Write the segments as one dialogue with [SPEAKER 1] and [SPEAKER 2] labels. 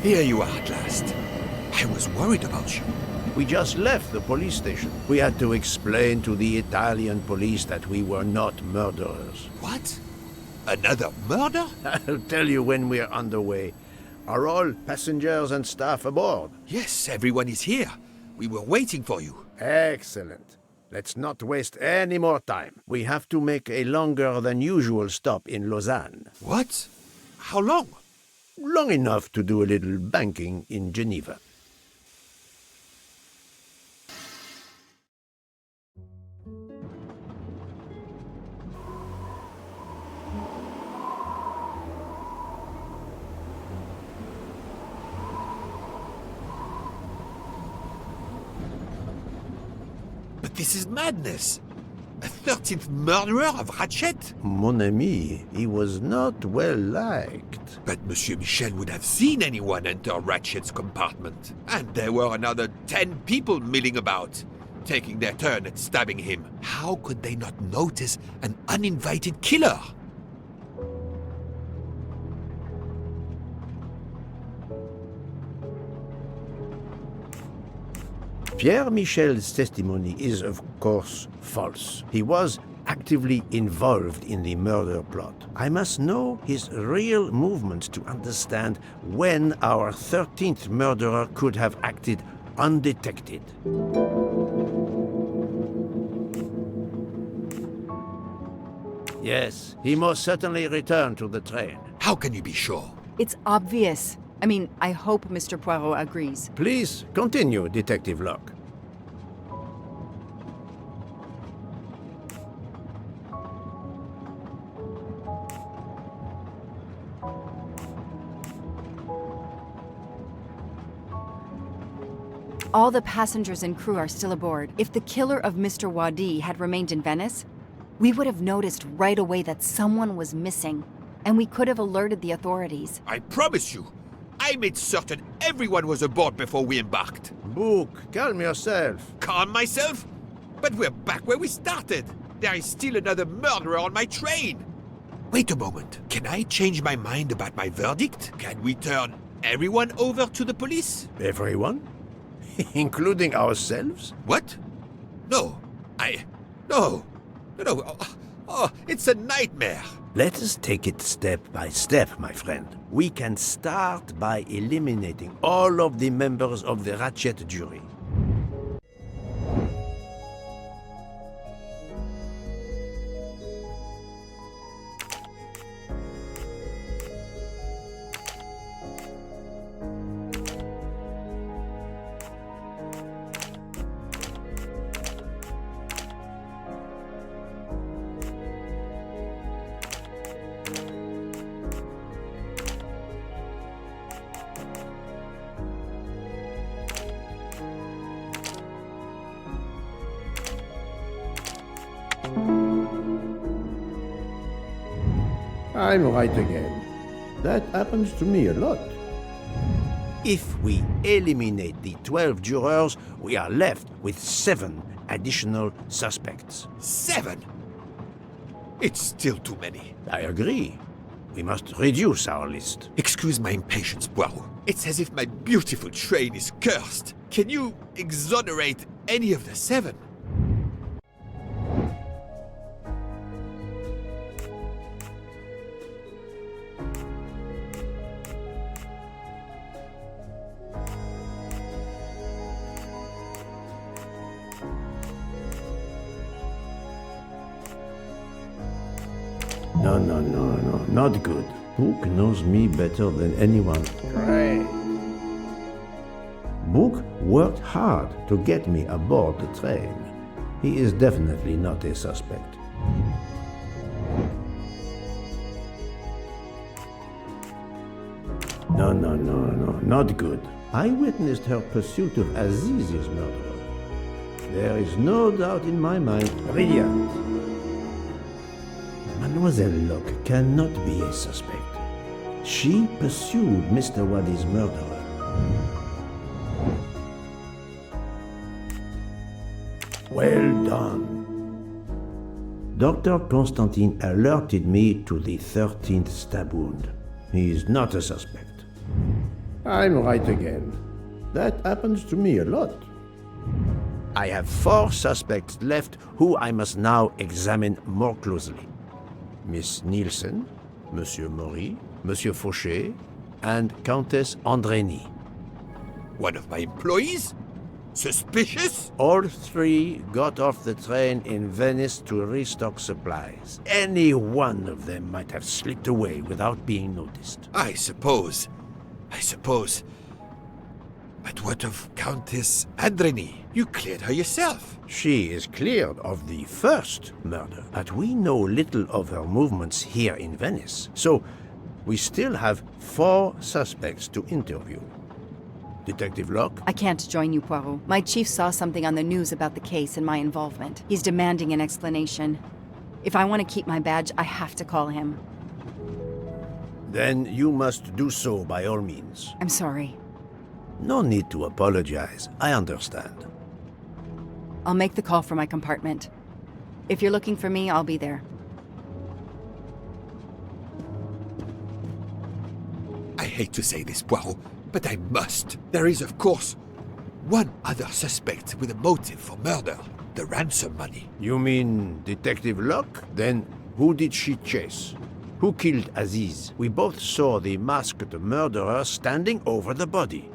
[SPEAKER 1] Here you are at last. I was worried about you.
[SPEAKER 2] We just left the police station. We had to explain to the Italian police that we were not murderers.
[SPEAKER 1] What? Another murder?
[SPEAKER 2] I'll tell you when we're underway. Are all passengers and staff aboard?
[SPEAKER 1] Yes, everyone is here. We were waiting for you.
[SPEAKER 2] Excellent. Let's not waste any more time. We have to make a longer than usual stop in Lausanne.
[SPEAKER 1] What? How long?
[SPEAKER 2] Long enough to do a little banking in Geneva.
[SPEAKER 1] But this is madness. A 13th murderer of Ratchet?
[SPEAKER 2] Mon ami, he was not well liked.
[SPEAKER 1] But Monsieur Michel would have seen anyone enter Ratchet's compartment. And there were another 10 people milling about, taking their turn at stabbing him. How could they not notice an uninvited killer?
[SPEAKER 2] Pierre Michel's testimony is, of course, false. He was actively involved in the murder plot. I must know his real movements to understand when our 13th murderer could have acted undetected. Yes, he most certainly returned to the train.
[SPEAKER 1] How can you be sure?
[SPEAKER 3] It's obvious. I mean, I hope Mr. Poirot agrees.
[SPEAKER 2] Please continue, Detective Locke.
[SPEAKER 3] All the passengers and crew are still aboard. If the killer of Mr. Wadi had remained in Venice, we would have noticed right away that someone was missing, and we could have alerted the authorities.
[SPEAKER 1] I promise you, I made certain everyone was aboard before we embarked.
[SPEAKER 2] Book, calm yourself.
[SPEAKER 1] Calm myself? But we're back where we started. There is still another murderer on my train. Wait a moment. Can I change my mind about my verdict? Can we turn everyone over to the police?
[SPEAKER 2] Everyone? Including ourselves?
[SPEAKER 1] What? No. No. Oh, it's a nightmare.
[SPEAKER 2] Let us take it step by step, my friend. We can start by eliminating all of the members of the Ratchet jury. I'm right again. That happens to me a lot. If we eliminate the 12 jurors, we are left with 7 additional suspects.
[SPEAKER 1] 7? It's still too many.
[SPEAKER 2] I agree. We must reduce our list.
[SPEAKER 1] Excuse my impatience, Poirot. It's as if my beautiful train is cursed. Can you exonerate any of the 7? No, not good. Book knows me better than anyone. Great. Book worked hard to get me aboard the train. He is definitely not a suspect. No, not good. I witnessed her pursuit of Aziz's murderer. There is no doubt in my mind. Brilliant. Mademoiselle Locke cannot be a suspect. She pursued Mr. Wadi's murderer. Well done. Dr. Constantine alerted me to the 13th stab wound. He is not a suspect.
[SPEAKER 2] I'm right again. That happens to me a lot. I have 4 suspects left who I must now examine more closely. Miss Nielsen, Monsieur Maury, Monsieur Fauché, and Countess Andrény.
[SPEAKER 1] One of my employees? Suspicious?
[SPEAKER 2] All 3 got off the train in Venice to restock supplies. Any one of them might have slipped away without being noticed.
[SPEAKER 1] I suppose. But what of Countess Andrény? You cleared her yourself.
[SPEAKER 2] She is cleared of the first murder, but we know little of her movements here in Venice. So, we still have 4 suspects to interview. Detective Locke?
[SPEAKER 3] I can't join you, Poirot. My chief saw something on the news about the case and my involvement. He's demanding an explanation. If I want to keep my badge, I have to call him.
[SPEAKER 2] Then you must do so by all means.
[SPEAKER 3] I'm sorry.
[SPEAKER 2] No need to apologize. I understand.
[SPEAKER 3] I'll make the call from my compartment. If you're looking for me, I'll be there.
[SPEAKER 1] I hate to say this, Poirot, but I must. There is, of course, one other suspect with a motive for murder. The ransom money.
[SPEAKER 2] You mean Detective Locke? Then who did she chase? Who killed Aziz? We both saw the masked murderer standing over the body.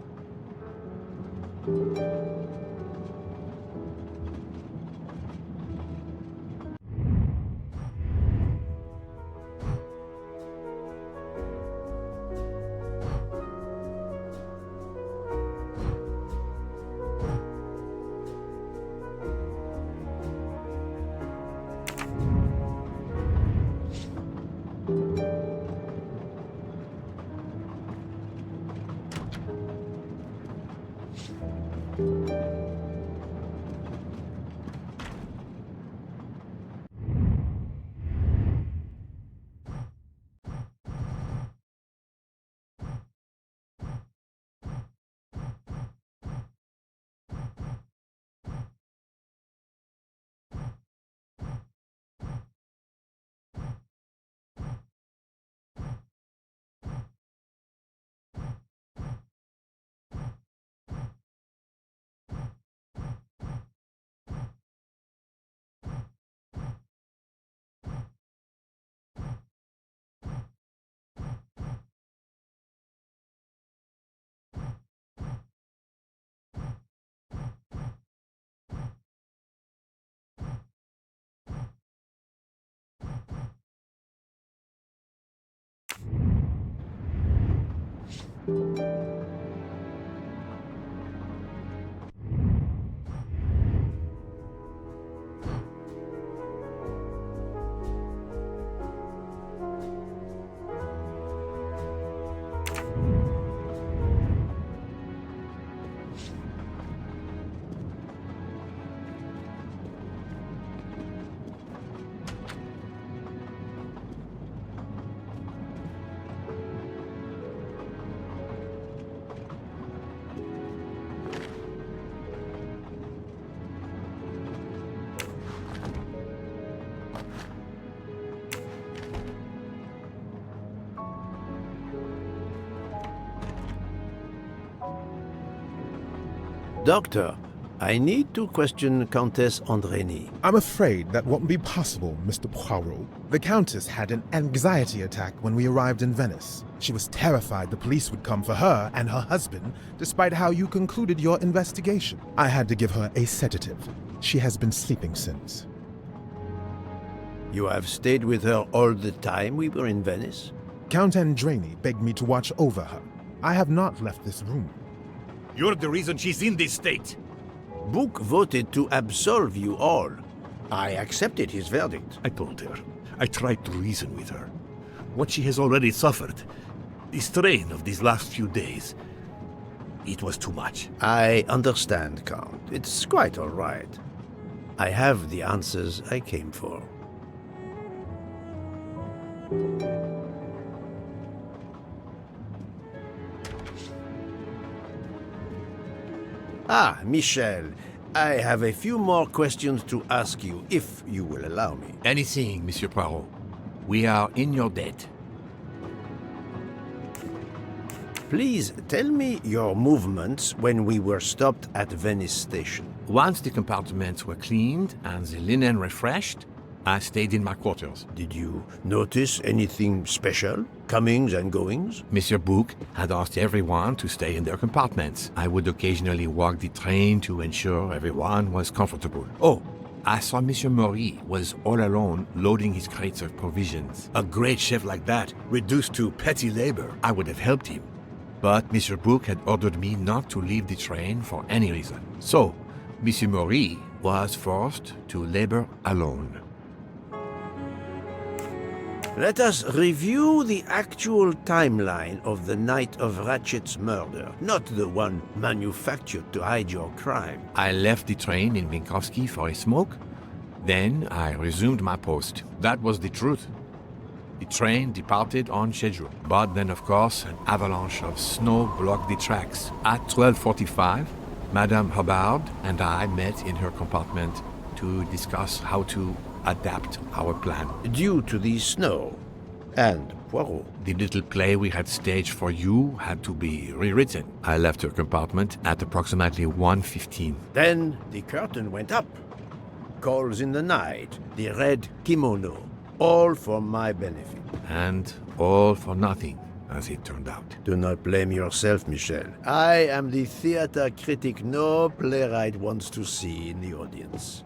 [SPEAKER 2] Doctor, I need to question Countess Andrény.
[SPEAKER 4] I'm afraid that won't be possible, Mr. Poirot. The Countess had an anxiety attack when we arrived in Venice. She was terrified the police would come for her and her husband, despite how you concluded your investigation. I had to give her a sedative. She has been sleeping since.
[SPEAKER 2] You have stayed with her all the time we were in Venice?
[SPEAKER 4] Count Andrény begged me to watch over her. I have not left this room.
[SPEAKER 5] You're the reason she's in this state.
[SPEAKER 2] Book voted to absolve you all. I accepted his verdict.
[SPEAKER 5] I told her. I tried to reason with her. What she has already suffered, the strain of these last few days, it was too much.
[SPEAKER 2] I understand, Count. It's quite all right. I have the answers I came for. Ah, Michel, I have a few more questions to ask you, if you will allow me.
[SPEAKER 5] Anything, Monsieur Poirot. We are in your debt.
[SPEAKER 2] Please tell me your movements when we were stopped at Venice station.
[SPEAKER 5] Once the compartments were cleaned and the linen refreshed, I stayed in my quarters.
[SPEAKER 2] Did you notice anything special? Comings and goings?
[SPEAKER 5] Monsieur Bouc had asked everyone to stay in their compartments. I would occasionally walk the train to ensure everyone was comfortable. Oh, I saw Monsieur Maury was all alone loading his crates of provisions. A great chef like that, reduced to petty labor, I would have helped him. But Monsieur Bouc had ordered me not to leave the train for any reason. So, Monsieur Maury was forced to labor alone.
[SPEAKER 2] Let us review the actual timeline of the night of Ratchet's murder, not the one manufactured to hide your crime.
[SPEAKER 5] I left the train in Minkowski for a smoke. Then I resumed my post. That was the truth. The train departed on schedule. But then, of course, an avalanche of snow blocked the tracks. At 12:45, Madame Hubbard and I met in her compartment to discuss how to adapt our plan.
[SPEAKER 2] Due to the snow and Poirot.
[SPEAKER 5] The little play we had staged for you had to be rewritten. I left her compartment at approximately 1:15.
[SPEAKER 2] Then the curtain went up. Calls in the night, the red kimono, all for my benefit.
[SPEAKER 5] And all for nothing, as it turned out.
[SPEAKER 2] Do not blame yourself, Michel. I am the theater critic no playwright wants to see in the audience.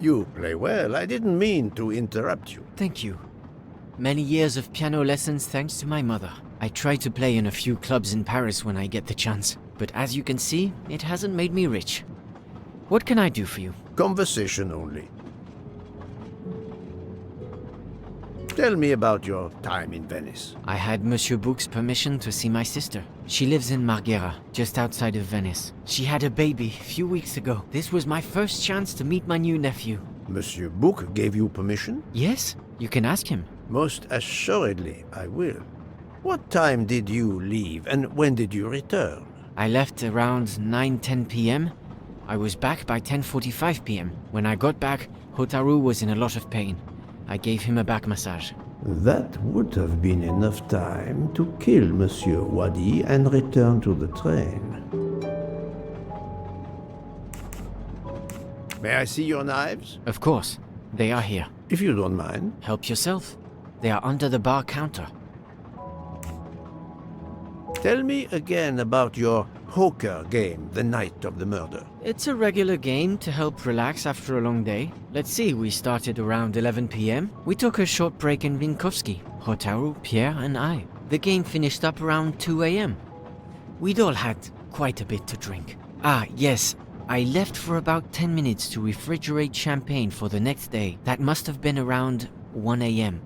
[SPEAKER 2] You play well. I didn't mean to interrupt you.
[SPEAKER 6] Thank you. Many years of piano lessons thanks to my mother. I try to play in a few clubs in Paris when I get the chance, but as you can see, it hasn't made me rich. What can I do for you?
[SPEAKER 2] Conversation only. Tell me about your time in Venice.
[SPEAKER 6] I had Monsieur Bouc's permission to see my sister. She lives in Marghera, just outside of Venice. She had a baby a few weeks ago. This was my first chance to meet my new nephew.
[SPEAKER 2] Monsieur Bouc gave you permission?
[SPEAKER 6] Yes, you can ask him.
[SPEAKER 2] Most assuredly, I will. What time did you leave and when did you return?
[SPEAKER 6] I left around 9:10 p.m. I was back by 10:45 p.m. When I got back, Hotaru was in a lot of pain. I gave him a back massage.
[SPEAKER 2] That would have been enough time to kill Monsieur Wadi and return to the train. May I see your knives?
[SPEAKER 6] Of course, they are here.
[SPEAKER 2] If you don't mind.
[SPEAKER 6] Help yourself. They are under the bar counter.
[SPEAKER 2] Tell me again about your poker game the night of the murder.
[SPEAKER 6] It's a regular game to help relax after a long day. Let's see, we started around 11 p.m. We took a short break in Minkowski, Hotaru, Pierre and I. The game finished up around 2 a.m. We'd all had quite a bit to drink. Ah, yes, I left for about 10 minutes to refrigerate champagne for the next day. That must have been around 1 a.m.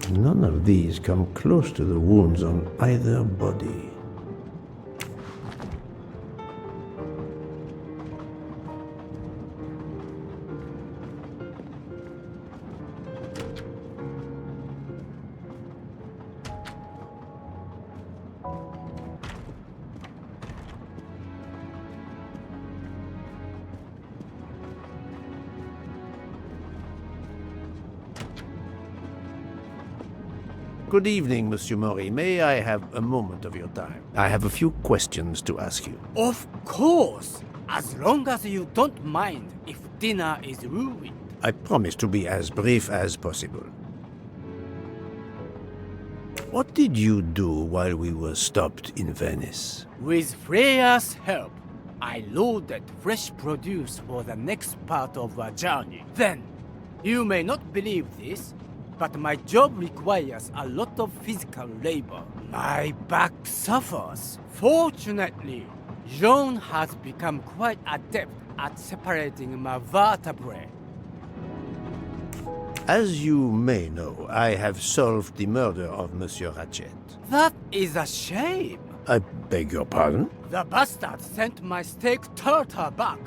[SPEAKER 2] None of these come close to the wounds on either body. Good evening, Monsieur Maury. May I have a moment of your time? I have a few questions to ask you.
[SPEAKER 7] Of course, as long as you don't mind if dinner is ruined.
[SPEAKER 2] I promise to be as brief as possible. What did you do while we were stopped in Venice?
[SPEAKER 7] With Freya's help, I loaded fresh produce for the next part of our journey. Then, you may not believe this, but my job requires a lot of physical labor. My back suffers. Fortunately, Jean has become quite adept at separating my vertebrae.
[SPEAKER 2] As you may know, I have solved the murder of Monsieur Ratchet.
[SPEAKER 7] That is a shame.
[SPEAKER 2] I beg your pardon?
[SPEAKER 7] The bastard sent my steak tartar back,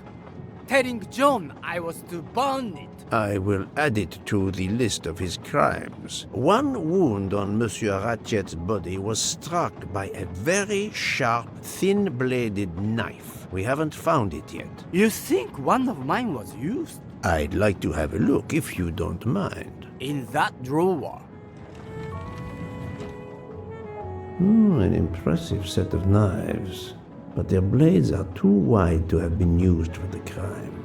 [SPEAKER 7] telling John I was to burn it.
[SPEAKER 2] I will add it to the list of his crimes. One wound on Monsieur Ratchet's body was struck by a very sharp, thin-bladed knife. We haven't found it yet.
[SPEAKER 7] You think one of mine was used?
[SPEAKER 2] I'd like to have a look, if you don't mind.
[SPEAKER 7] In that drawer.
[SPEAKER 2] An impressive set of knives, but their blades are too wide to have been used for the crime.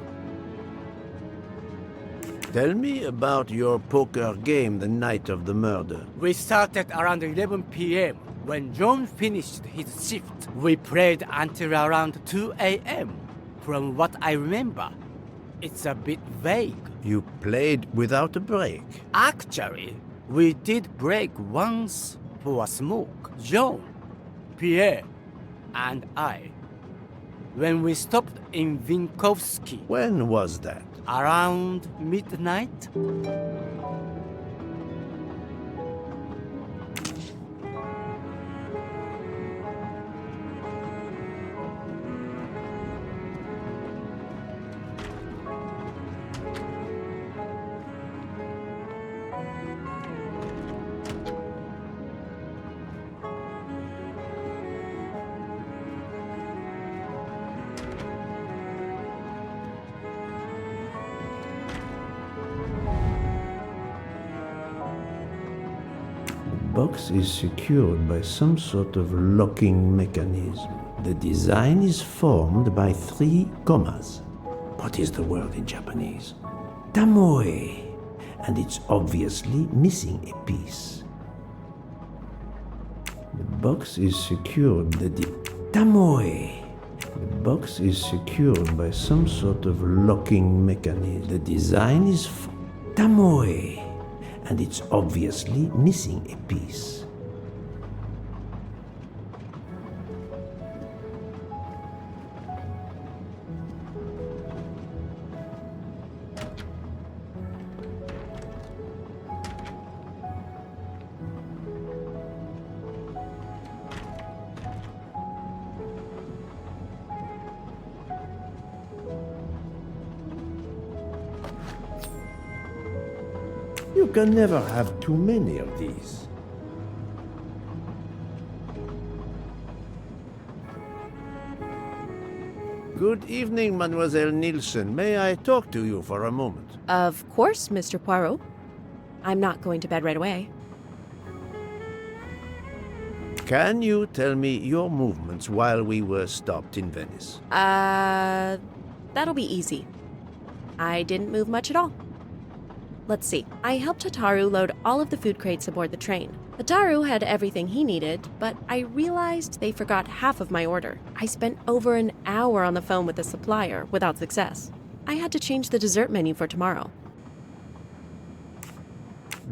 [SPEAKER 2] Tell me about your poker game the night of the murder.
[SPEAKER 7] We started around 11 p.m. When John finished his shift. We played until around 2 a.m. From what I remember, it's a bit vague.
[SPEAKER 2] You played without a break.
[SPEAKER 7] Actually, we did break once for a smoke. John, Pierre, and I. When we stopped in Vinkovsky.
[SPEAKER 2] When was that?
[SPEAKER 7] Around midnight?
[SPEAKER 2] The box is secured by some sort of locking mechanism. The design is formed by 3 commas. What is the word in Japanese? Tamoe. And it's obviously missing a piece. The box is secured. Tamoe. The box is secured by some sort of locking mechanism. The design is Tamoe. And it's obviously missing a piece. You can never have too many of these. Good evening, Mademoiselle Nielsen. May I talk to you for a moment?
[SPEAKER 8] Of course, Mr. Poirot. I'm not going to bed right away.
[SPEAKER 2] Can you tell me your movements while we were stopped in Venice?
[SPEAKER 8] That'll be easy. I didn't move much at all. Let's see. I helped Hotaru load all of the food crates aboard the train. Hotaru had everything he needed, but I realized they forgot half of my order. I spent over an hour on the phone with the supplier without success. I had to change the dessert menu for tomorrow.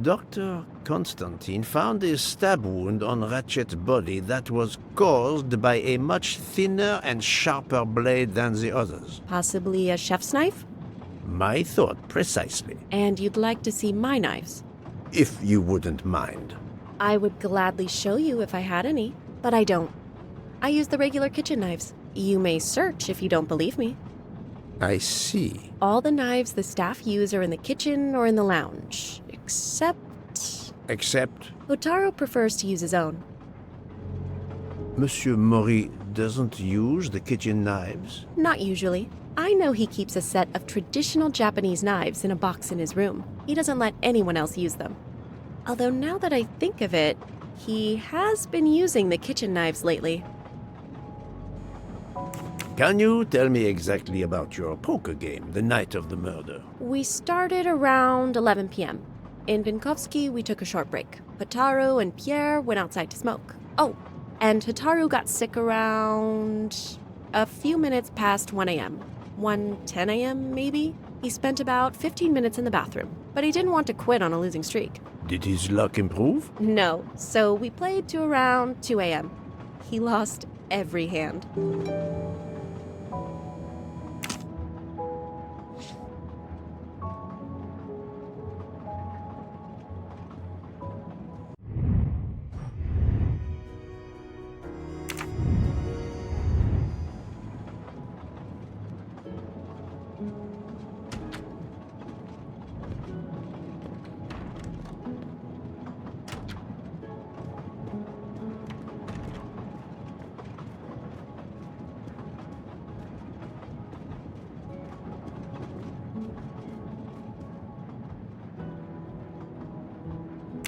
[SPEAKER 2] Dr. Constantine found a stab wound on Ratchet's body that was caused by a much thinner and sharper blade than the others.
[SPEAKER 8] Possibly a chef's knife?
[SPEAKER 2] My thought, precisely.
[SPEAKER 8] And you'd like to see my knives?
[SPEAKER 2] If you wouldn't mind.
[SPEAKER 8] I would gladly show you if I had any, but I don't. I use the regular kitchen knives. You may search if you don't believe me.
[SPEAKER 2] I see.
[SPEAKER 8] All the knives the staff use are in the kitchen or in the lounge, except...
[SPEAKER 2] Except?
[SPEAKER 8] Hotaru prefers to use his own.
[SPEAKER 2] Monsieur Mori doesn't use the kitchen knives?
[SPEAKER 8] Not usually. I know he keeps a set of traditional Japanese knives in a box in his room. He doesn't let anyone else use them. Although now that I think of it, he has been using the kitchen knives lately.
[SPEAKER 2] Can you tell me exactly about your poker game the night of the murder?
[SPEAKER 8] We started around 11 p.m. In Vinkovsky, we took a short break. Hotaru and Pierre went outside to smoke. Oh, and Hotaru got sick around a few minutes past 1 a.m. 1:10 a.m. maybe? He spent about 15 minutes in the bathroom, but he didn't want to quit on a losing streak.
[SPEAKER 2] Did his luck improve?
[SPEAKER 8] No, so we played to around 2 a.m. He lost every hand.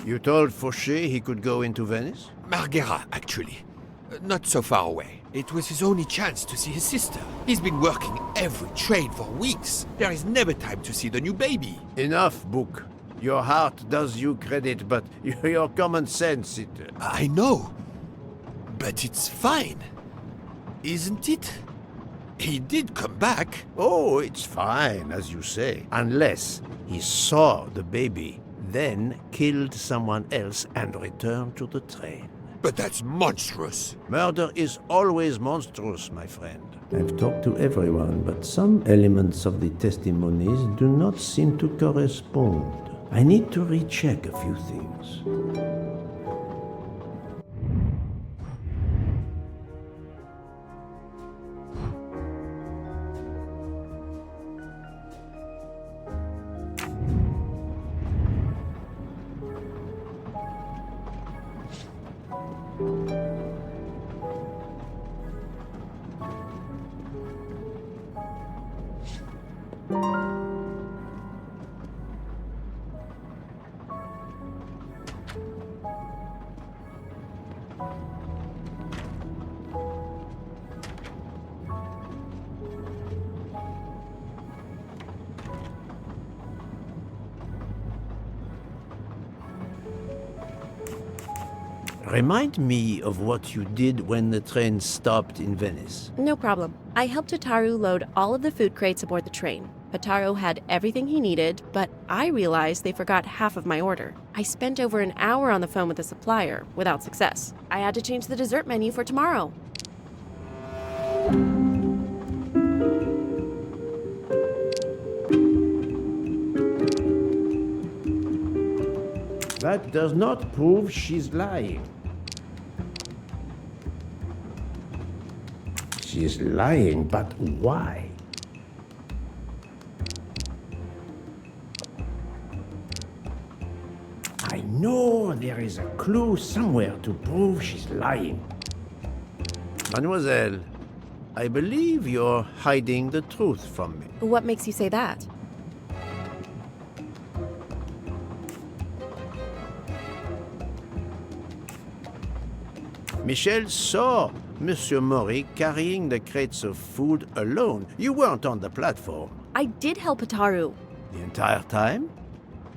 [SPEAKER 2] You told Fauché he could go into Venice?
[SPEAKER 1] Marghera, actually. Not so far away. It was his only chance to see his sister. He's been working every train for weeks. There is never time to see the new baby.
[SPEAKER 2] Enough, Book. Your heart does you credit, but your common sense, it...
[SPEAKER 1] I know. But it's fine. Isn't it? He did come back.
[SPEAKER 2] Oh, it's fine, as you say. Unless he saw the baby, then killed someone else and returned to the train.
[SPEAKER 1] But that's monstrous.
[SPEAKER 2] Murder is always monstrous, my friend. I've talked to everyone, but some elements of the testimonies do not seem to correspond. I need to recheck a few things. Remind me of what you did when the train stopped in Venice.
[SPEAKER 8] No problem. I helped Hotaru load all of the food crates aboard the train. Hotaru had everything he needed, but I realized they forgot half of my order. I spent over an hour on the phone with the supplier, without success. I had to change the dessert menu for tomorrow.
[SPEAKER 2] That does not prove she's lying. She's lying, but why? I know there is a clue somewhere to prove she's lying. Mademoiselle, I believe you're hiding the truth from me.
[SPEAKER 8] What makes you say that?
[SPEAKER 2] Michel saw Monsieur Maury carrying the crates of food alone. You weren't on the platform.
[SPEAKER 8] I did help Hotaru.
[SPEAKER 2] The entire time?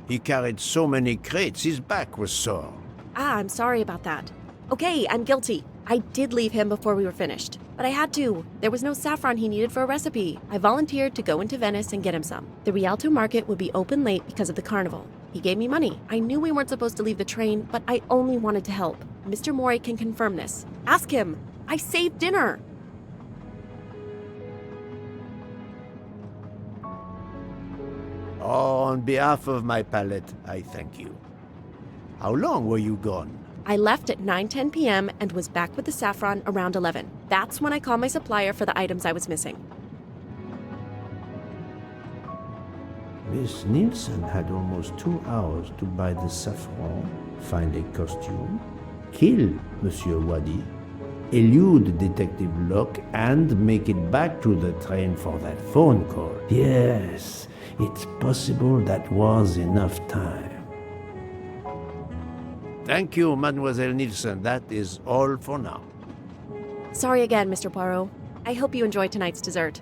[SPEAKER 2] He carried so many crates, his back was sore.
[SPEAKER 8] I'm sorry about that. Okay, I'm guilty. I did leave him before we were finished. But I had to. There was no saffron he needed for a recipe. I volunteered to go into Venice and get him some. The Rialto market would be open late because of the carnival. He gave me money. I knew we weren't supposed to leave the train, but I only wanted to help. Mr. Mori can confirm this. Ask him. I saved dinner.
[SPEAKER 2] On behalf of my palate, I thank you. How long were you gone?
[SPEAKER 8] I left at 9:10 p.m. and was back with the saffron around 11. That's when I called my supplier for the items I was missing.
[SPEAKER 2] Miss Nielsen had almost 2 hours to buy the saffron, find a costume, kill Monsieur Wadi, elude Detective Locke, and make it back to the train for that phone call. Yes, it's possible that was enough time. Thank you, Mademoiselle Nielsen. That is all for now.
[SPEAKER 8] Sorry again, Mr. Poirot. I hope you enjoy tonight's dessert.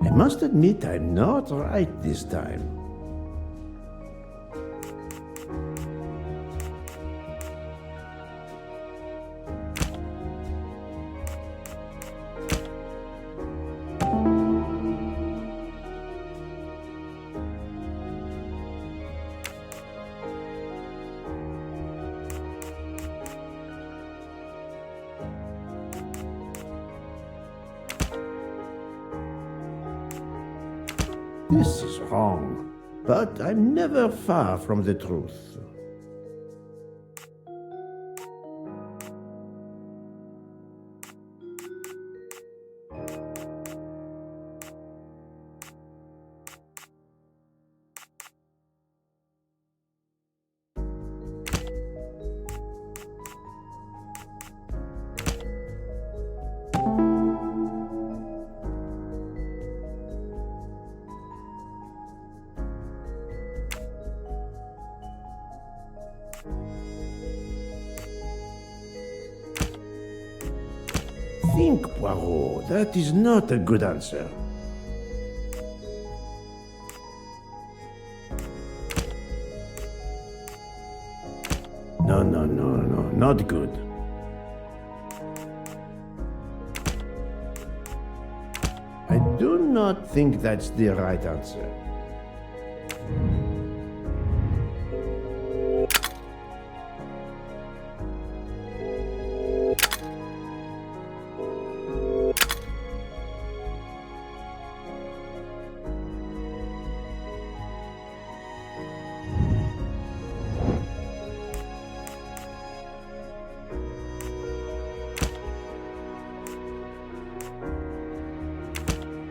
[SPEAKER 2] I must admit I'm not right this time. This is wrong. But I'm never far from the truth. Think, Poirot. That is not a good answer. No, not good. I do not think that's the right answer.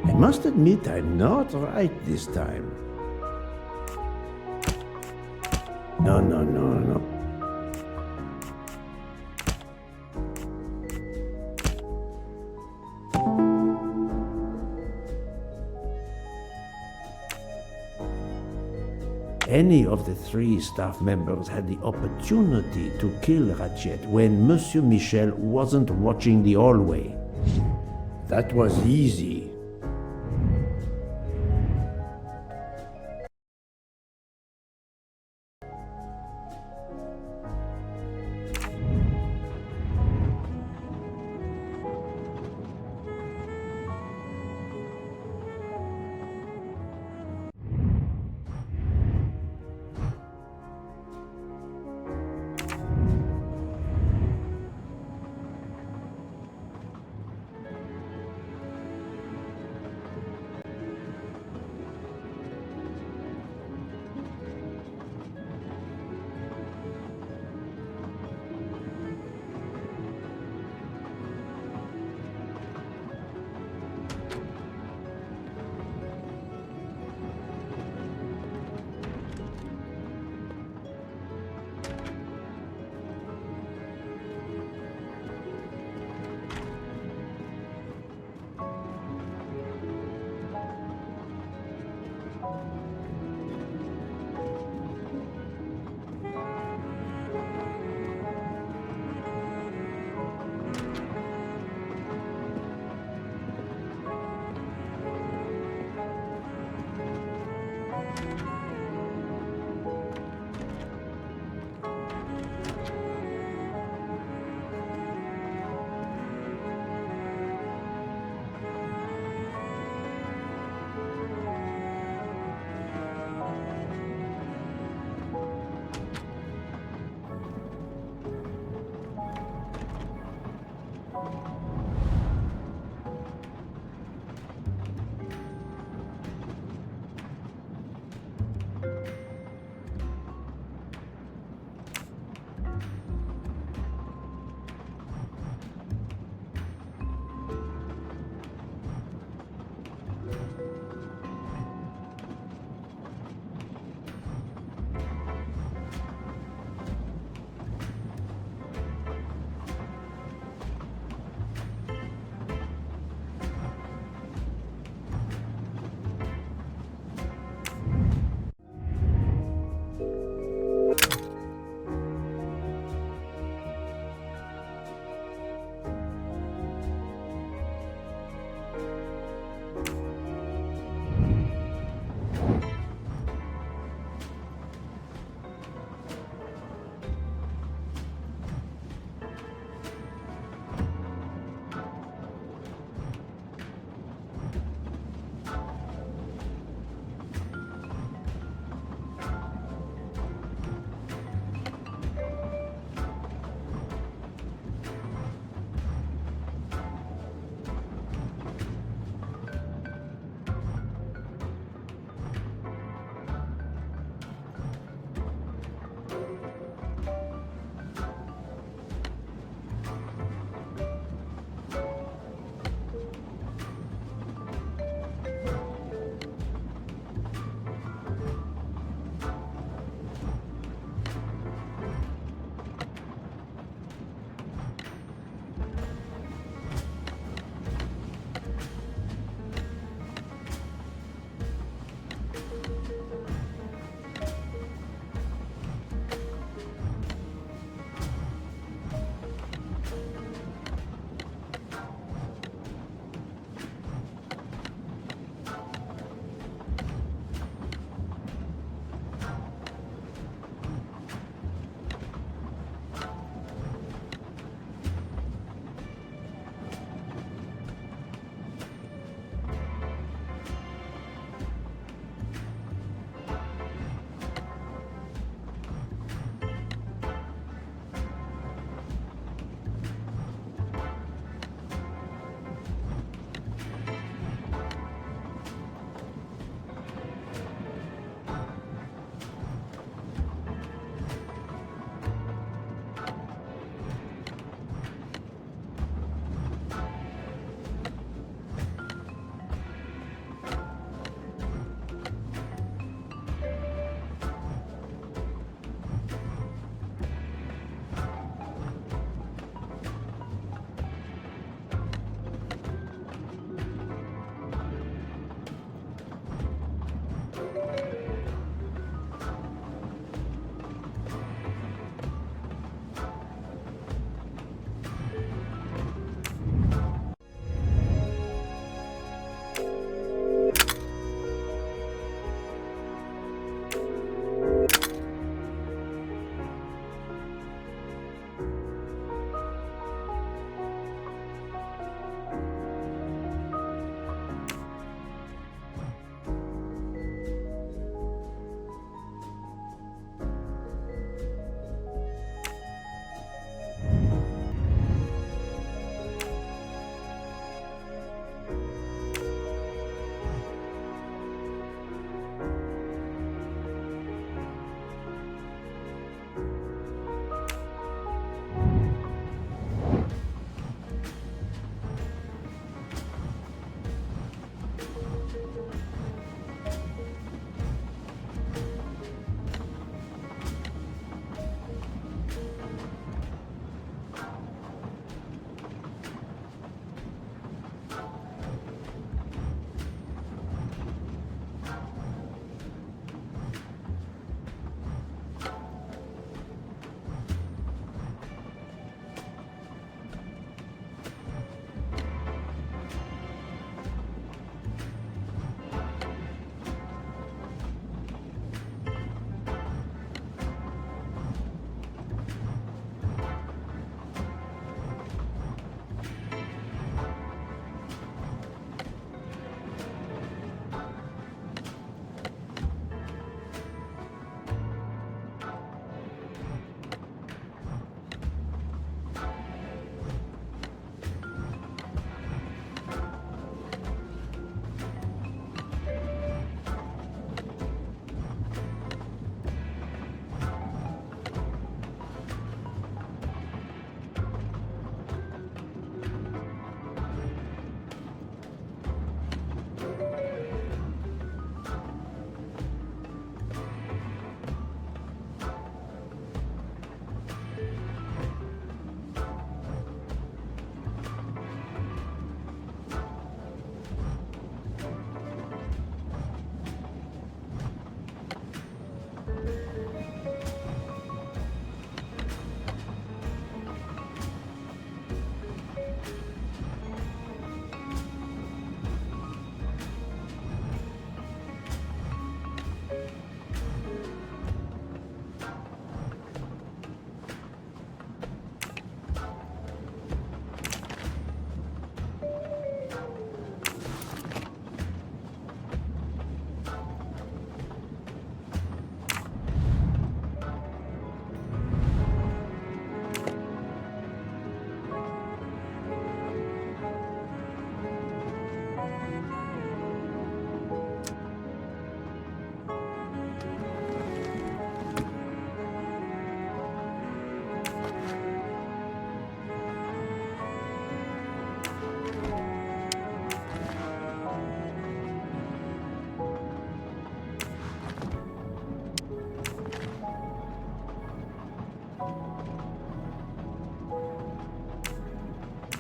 [SPEAKER 2] I must admit I'm not right this time. No. Any of the three staff members had the opportunity to kill Ratchet when Monsieur Michel wasn't watching the hallway. That was easy.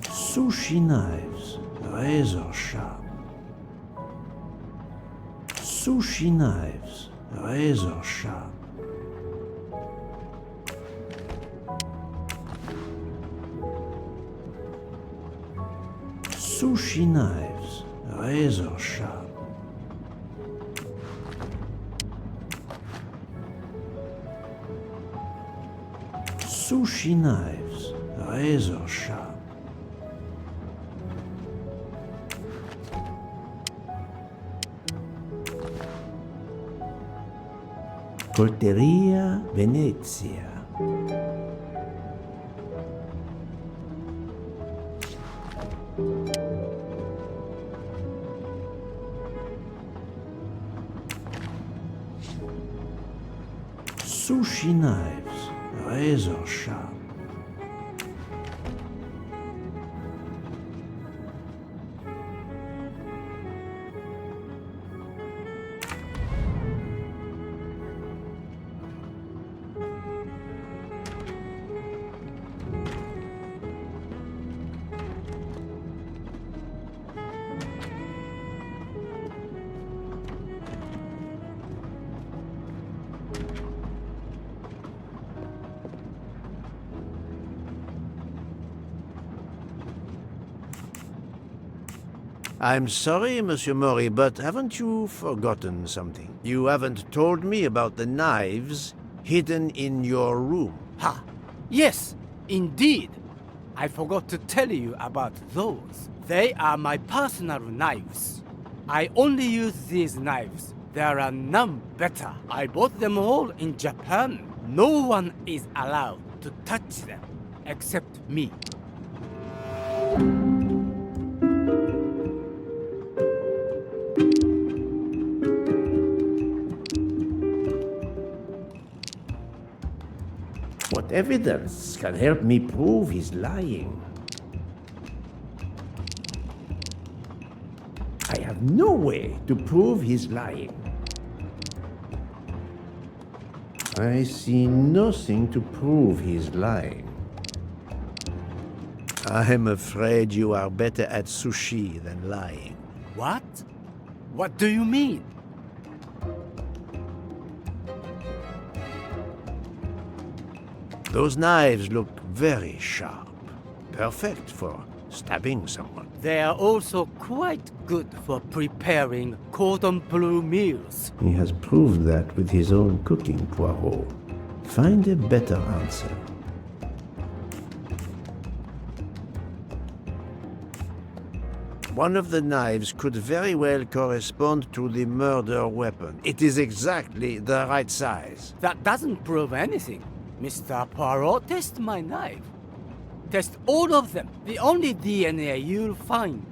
[SPEAKER 2] Sushi knives, razor sharp. Sushi knives, razor sharp. Sushi knives, razor sharp. Sushi knives, razor sharp. Colteria Venezia. Sushi knives, razor sharp. I'm sorry, Monsieur Mori, but haven't you forgotten something? You haven't told me about the knives hidden in your room.
[SPEAKER 7] Ha! Yes, indeed. I forgot to tell you about those. They are my personal knives. I only use these knives. There are none better. I bought them all in Japan. No one is allowed to touch them except me.
[SPEAKER 2] What evidence can help me prove he's lying? I have no way to prove he's lying. I see nothing to prove he's lying. I'm afraid you are better at sushi than lying.
[SPEAKER 7] What? What do you mean?
[SPEAKER 2] Those knives look very sharp. Perfect for stabbing someone.
[SPEAKER 7] They are also quite good for preparing cordon bleu meals.
[SPEAKER 2] He has proved that with his own cooking, Poirot. Find a better answer. One of the knives could very well correspond to the murder weapon. It is exactly the right size.
[SPEAKER 7] That doesn't prove anything. Mr. Poirot, test my knife. Test all of them. The only DNA you'll find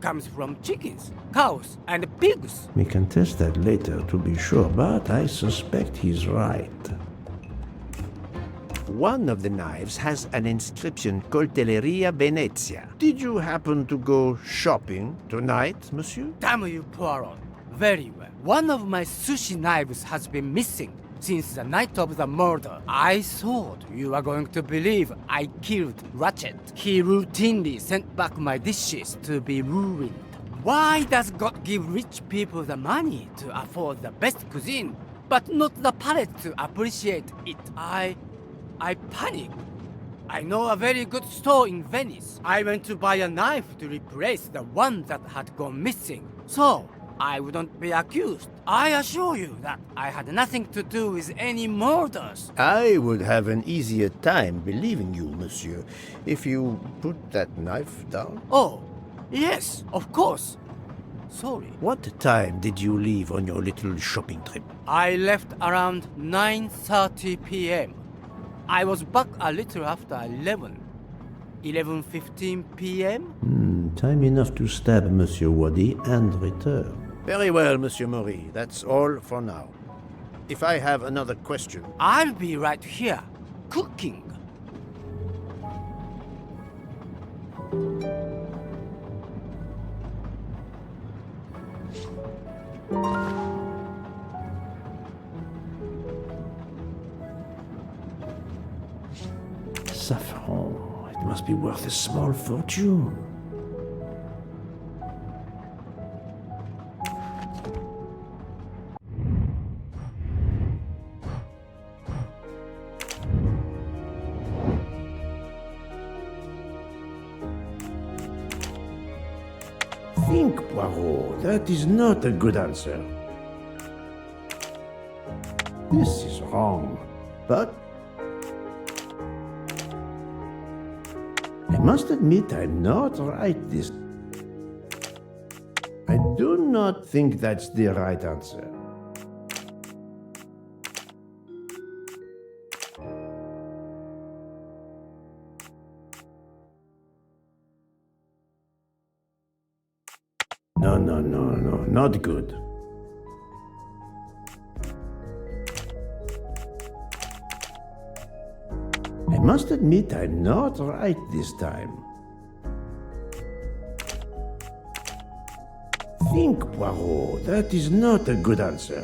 [SPEAKER 7] comes from chickens, cows, and pigs.
[SPEAKER 2] We can test that later to be sure, but I suspect he's right. One of the knives has an inscription, Coltelleria Venezia. Did you happen to go shopping tonight, monsieur?
[SPEAKER 7] Damn you, Poirot. Very well. One of my sushi knives has been missing since the night of the murder. I thought you were going to believe I killed Ratchet. He routinely sent back my dishes to be ruined. Why does God give rich people the money to afford the best cuisine, but not the palate to appreciate it? I panicked. I know a very good store in Venice. I went to buy a knife to replace the one that had gone missing, so I wouldn't be accused. I assure you that I had nothing to do with any murders.
[SPEAKER 2] I would have an easier time believing you, monsieur, if you put that knife down.
[SPEAKER 7] Oh, yes, of course. Sorry.
[SPEAKER 2] What time did you leave on your little shopping trip?
[SPEAKER 7] I left around 9:30 p.m. I was back a little after 11:15 p.m.
[SPEAKER 2] Time enough to stab Monsieur Wadi and return. Very well, Monsieur Mori. That's all for now. If I have another question...
[SPEAKER 7] I'll be right here, cooking.
[SPEAKER 2] saffron. It must be worth a small fortune. Think, Poirot. That is not a good answer. This is wrong, but I must admit I'm not right this. I do not think that's the right answer. No, not good. I must admit I'm not right this time. Think, Poirot. That is not a good answer.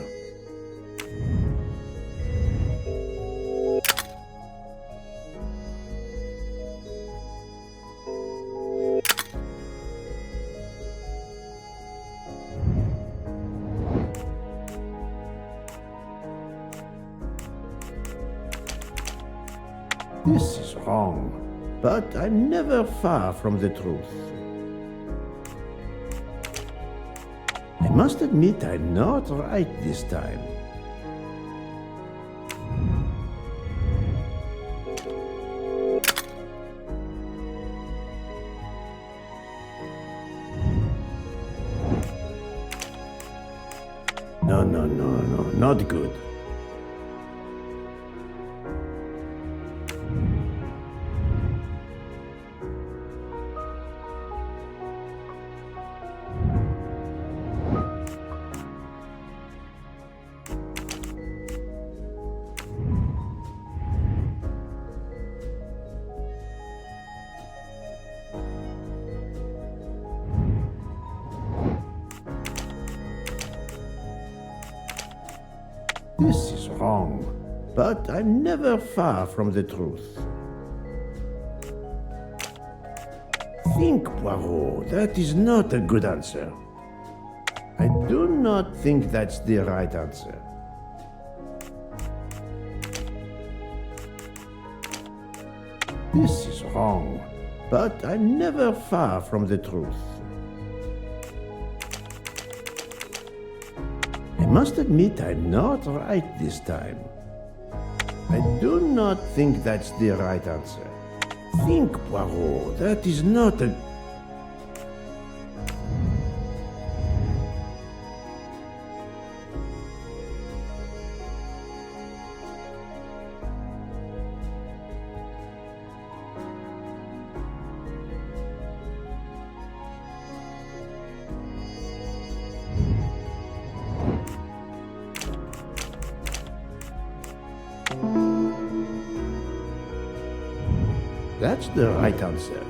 [SPEAKER 2] This is wrong, but I'm never far from the truth. I must admit I'm not right this time. No, not good. This is wrong, but I'm never far from the truth. Think, Poirot. That is not a good answer. I do not think that's the right answer. This is wrong, but I'm never far from the truth. I must admit I'm not right this time. I do not think that's the right answer. Think, Poirot. That is not a... That's the right answer.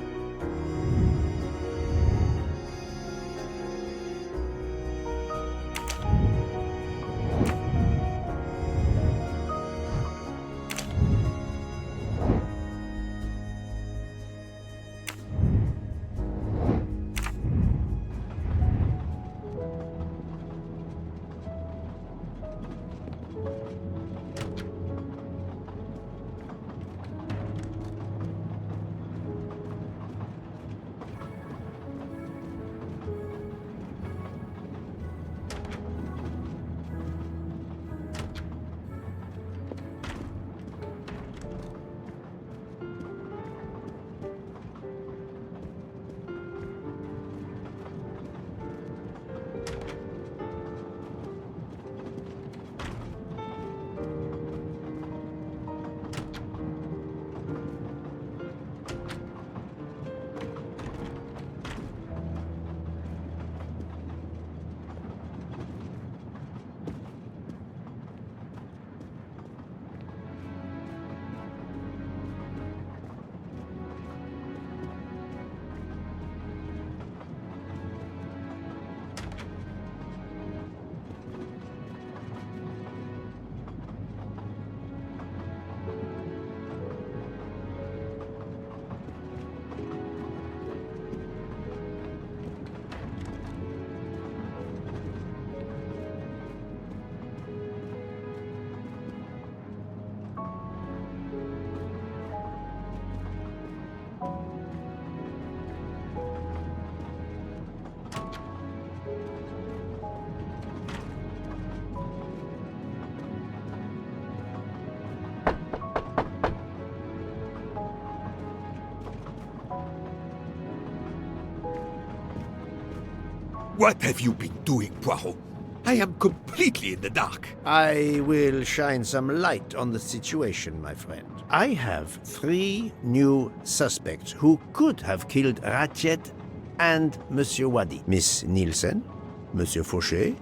[SPEAKER 1] What have you been doing, Poirot? I am completely in the dark.
[SPEAKER 2] I will shine some light on the situation, my friend. I have 3 new suspects who could have killed Ratchet and Monsieur Wadi. Miss Nielsen, Monsieur Fauché,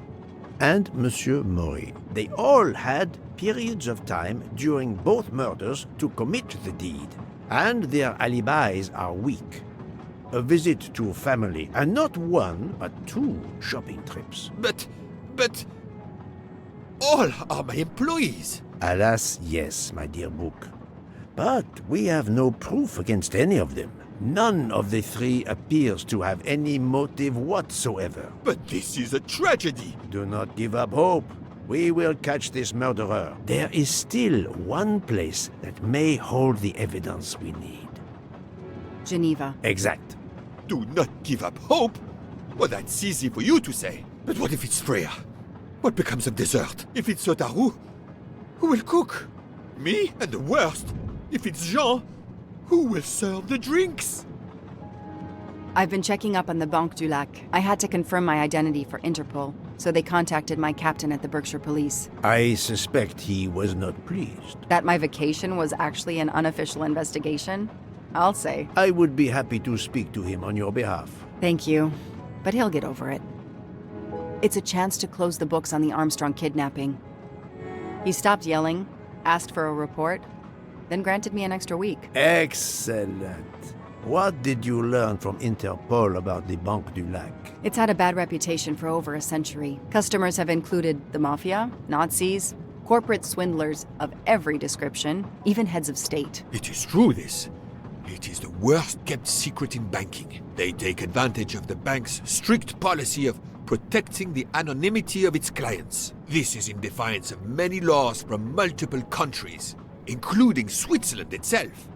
[SPEAKER 2] and Monsieur Maury. They all had periods of time during both murders to commit the deed, and their alibis are weak. A visit to family, and not 1, but 2 shopping trips.
[SPEAKER 1] But all are my employees.
[SPEAKER 2] Alas, yes, my dear book. But we have no proof against any of them. None of the 3 appears to have any motive whatsoever.
[SPEAKER 1] But this is a tragedy.
[SPEAKER 2] Do not give up hope. We will catch this murderer. There is still one place that may hold the evidence we need.
[SPEAKER 3] Geneva.
[SPEAKER 2] Exact.
[SPEAKER 1] Do not give up hope? Well, that's easy for you to say. But what if it's Freya? What becomes of dessert? If it's Sotaru, who will cook? Me? And the worst, if it's Jean, who will serve the drinks?
[SPEAKER 3] I've been checking up on the Banque du Lac. I had to confirm my identity for Interpol, so they contacted my captain at the Berkshire Police.
[SPEAKER 2] I suspect he was not pleased.
[SPEAKER 3] That my vacation was actually an unofficial investigation? I'll say.
[SPEAKER 2] I would be happy to speak to him on your behalf.
[SPEAKER 3] Thank you, but he'll get over it. It's a chance to close the books on the Armstrong kidnapping. He stopped yelling, asked for a report, then granted me an extra week.
[SPEAKER 2] Excellent. What did you learn from Interpol about the Banque du Lac?
[SPEAKER 3] It's had a bad reputation for over a century. Customers have included the mafia, Nazis, corporate swindlers of every description, even heads of state.
[SPEAKER 1] It is true, this. It is the worst kept secret in banking. They take advantage of the bank's strict policy of protecting the anonymity of its clients. This is in defiance of many laws from multiple countries, including Switzerland itself.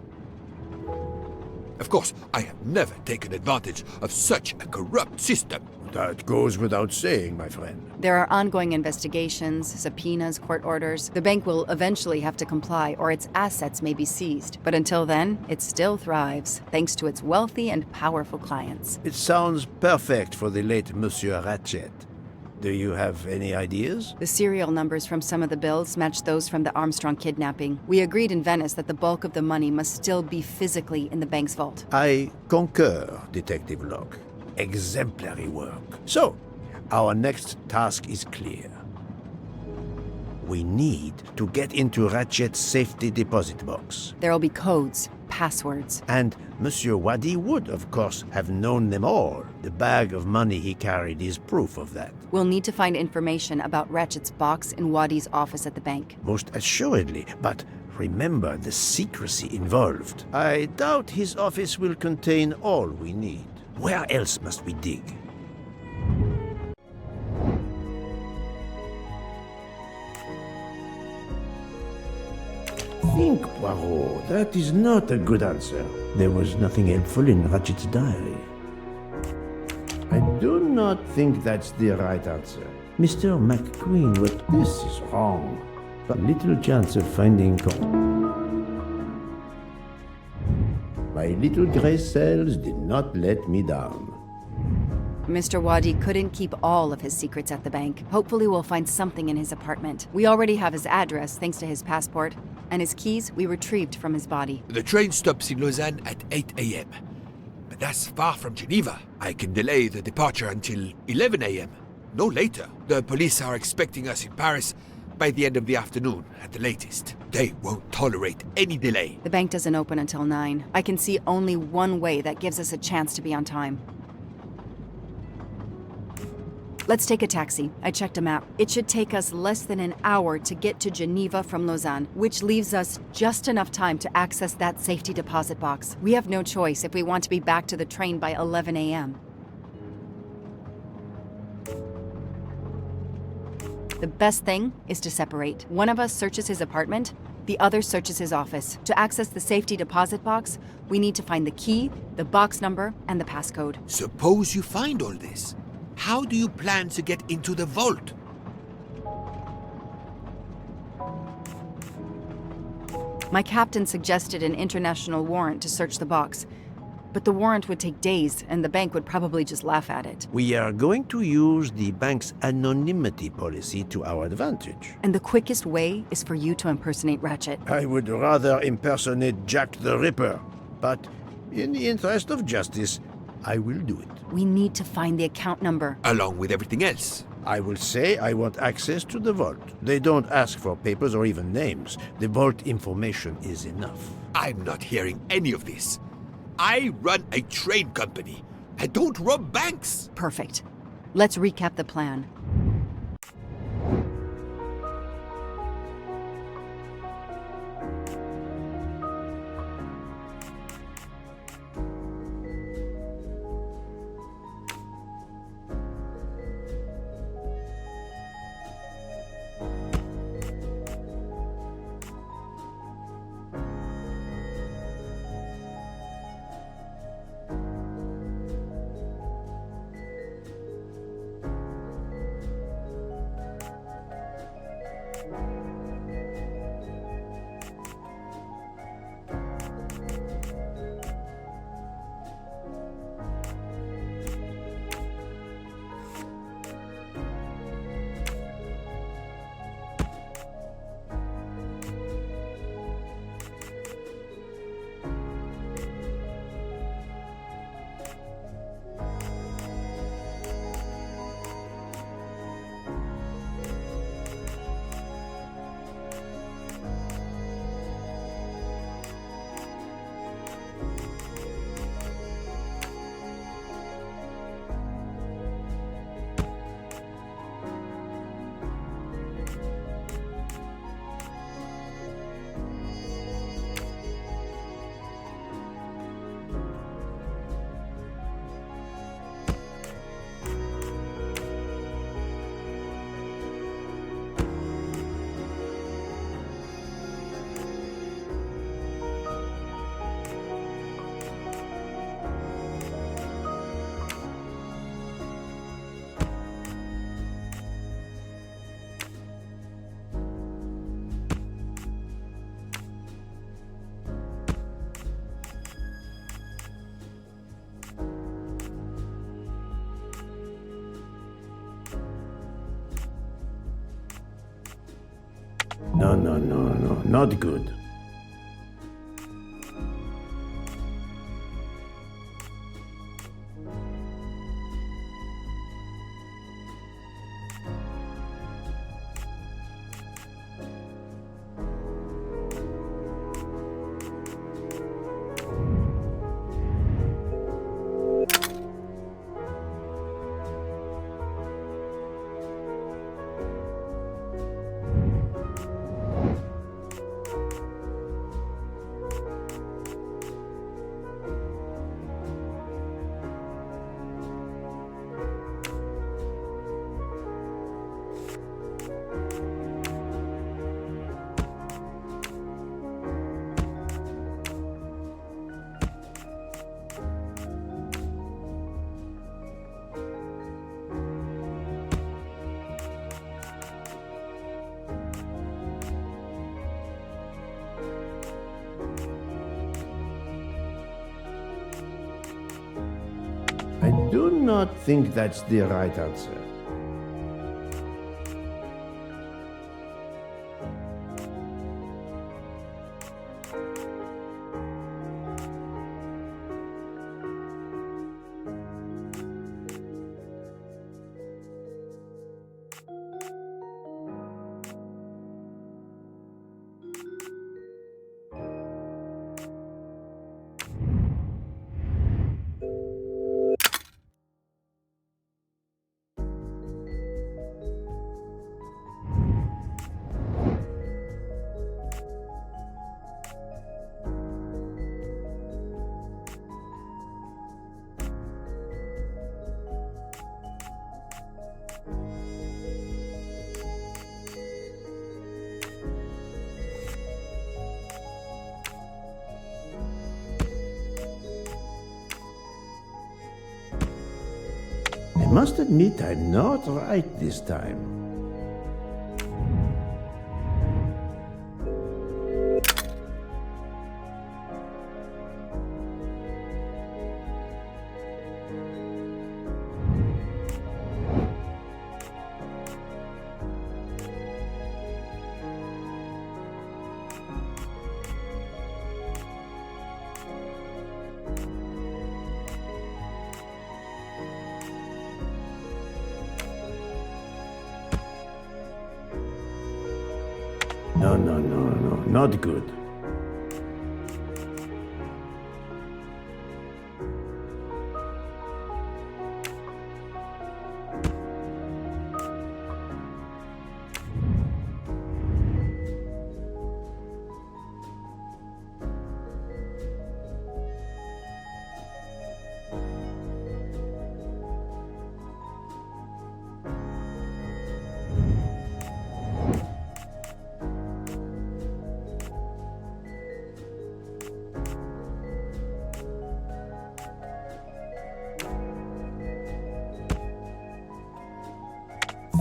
[SPEAKER 1] Of course, I have never taken advantage of such a corrupt system.
[SPEAKER 2] That goes without saying, my friend.
[SPEAKER 3] There are ongoing investigations, subpoenas, court orders. The bank will eventually have to comply, or its assets may be seized. But until then, it still thrives, thanks to its wealthy and powerful clients.
[SPEAKER 2] It sounds perfect for the late Monsieur Ratchet. Do you have any ideas?
[SPEAKER 3] The serial numbers from some of the bills match those from the Armstrong kidnapping. We agreed in Venice that the bulk of the money must still be physically in the bank's vault.
[SPEAKER 2] I concur, Detective Locke. Exemplary work. So, our next task is clear. We need to get into Ratchet's safety deposit box.
[SPEAKER 3] There will be codes, passwords.
[SPEAKER 2] And Monsieur Wadi would, of course, have known them all. The bag of money he carried is proof of that.
[SPEAKER 3] We'll need to find information about Ratchet's box in Wadi's office at the bank.
[SPEAKER 2] Most assuredly, but remember the secrecy involved. I doubt his office will contain all we need. Where else must we dig? Think, Poirot. That is not a good answer. There was nothing helpful in Ratchet's diary. I do not think that's the right answer. Mr. McQueen, this is wrong. But little chance of finding My little gray cells did not let me down.
[SPEAKER 3] Mr. Wadi couldn't keep all of his secrets at the bank. Hopefully we'll find something in his apartment. We already have his address thanks to his passport, and his keys we retrieved from his body.
[SPEAKER 1] The train stops in Lausanne at 8 a.m. But that's far from Geneva. I can delay the departure until 11 a.m. No later. The police are expecting us in Paris by the end of the afternoon at the latest. They won't tolerate any delay.
[SPEAKER 3] The bank doesn't open until 9. I can see only one way that gives us a chance to be on time. Let's take a taxi. I checked a map. It should take us less than an hour to get to Geneva from Lausanne, which leaves us just enough time to access that safety deposit box. We have no choice if we want to be back to the train by 11 a.m. The best thing is to separate. One of us searches his apartment, the other searches his office. To access the safety deposit box, we need to find the key, the box number, and the passcode.
[SPEAKER 1] Suppose you find all this. How do you plan to get into the vault?
[SPEAKER 3] My captain suggested an international warrant to search the box. But the warrant would take days, and the bank would probably just laugh at it.
[SPEAKER 2] We are going to use the bank's anonymity policy to our advantage.
[SPEAKER 3] And the quickest way is for you to impersonate Ratchet.
[SPEAKER 2] I would rather impersonate Jack the Ripper, but in the interest of justice, I will do it.
[SPEAKER 3] We need to find the account number.
[SPEAKER 1] Along with everything else.
[SPEAKER 2] I will say I want access to the vault. They don't ask for papers or even names. The vault information is enough.
[SPEAKER 1] I'm not hearing any of this. I run a train company. I don't rob banks.
[SPEAKER 3] Perfect. Let's recap the plan.
[SPEAKER 2] No, not good. I do not think that's the right answer. I must admit I'm not right this time. No, no, no, no, not good.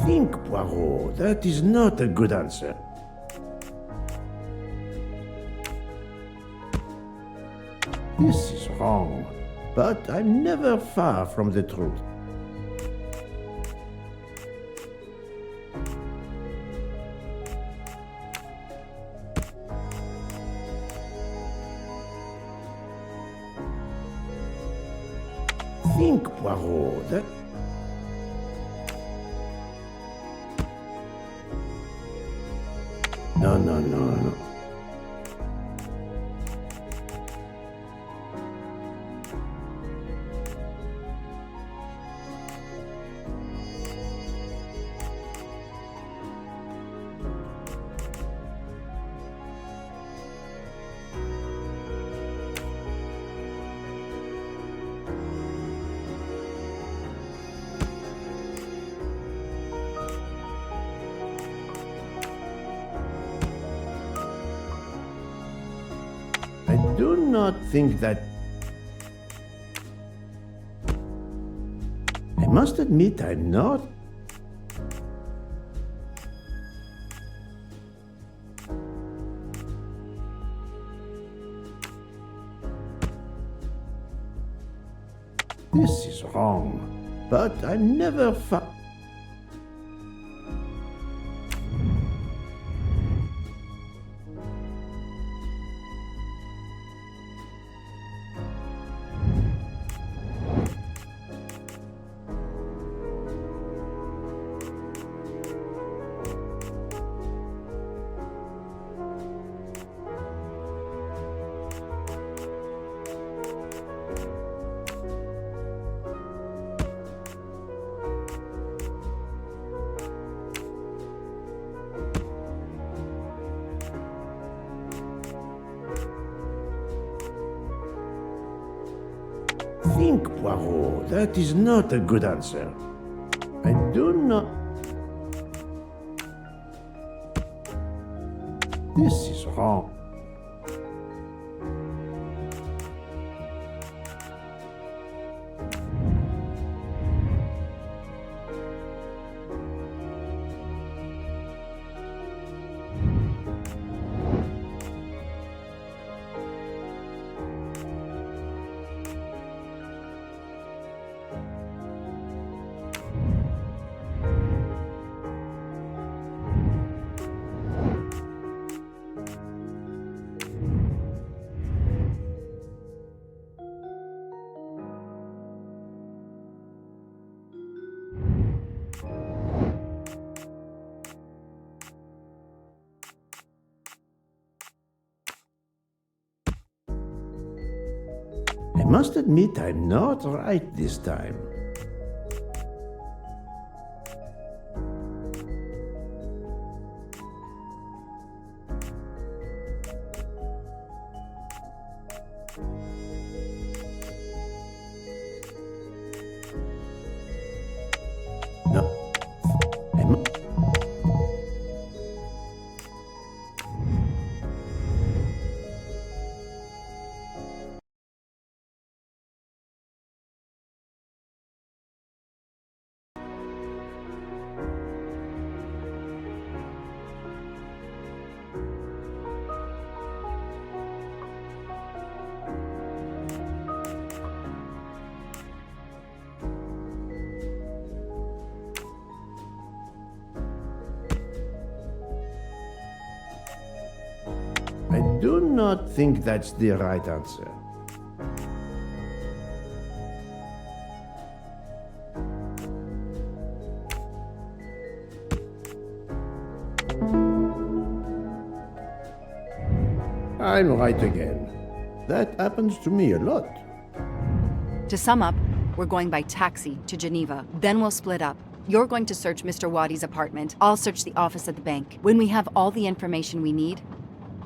[SPEAKER 2] Think, Poirot. That is not a good answer. This is wrong, but I'm never far from the truth. Think, Poirot. That... No, no, no, no. I do not think that... I must admit I'm not... This is wrong, but I'm never far... Think, Poirot. That is not a good answer. I do not... This is wrong. I must admit I'm not right this time. No. I do not think that's the right answer. I'm right again. That happens to me a lot.
[SPEAKER 3] To sum up, we're going by taxi to Geneva. Then we'll split up. You're going to search Mr. Waddy's apartment. I'll search the office at the bank. When we have all the information we need,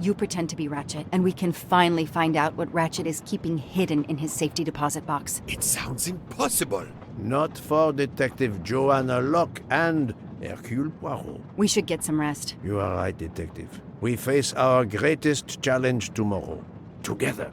[SPEAKER 3] you pretend to be Ratchet, and we can finally find out what Ratchet is keeping hidden in his safety deposit box.
[SPEAKER 1] It sounds impossible.
[SPEAKER 2] Not for Detective Joanna Locke and Erküle Pουaρο.
[SPEAKER 3] We should get some rest.
[SPEAKER 2] You are right, Detective. We face our greatest challenge tomorrow. Together.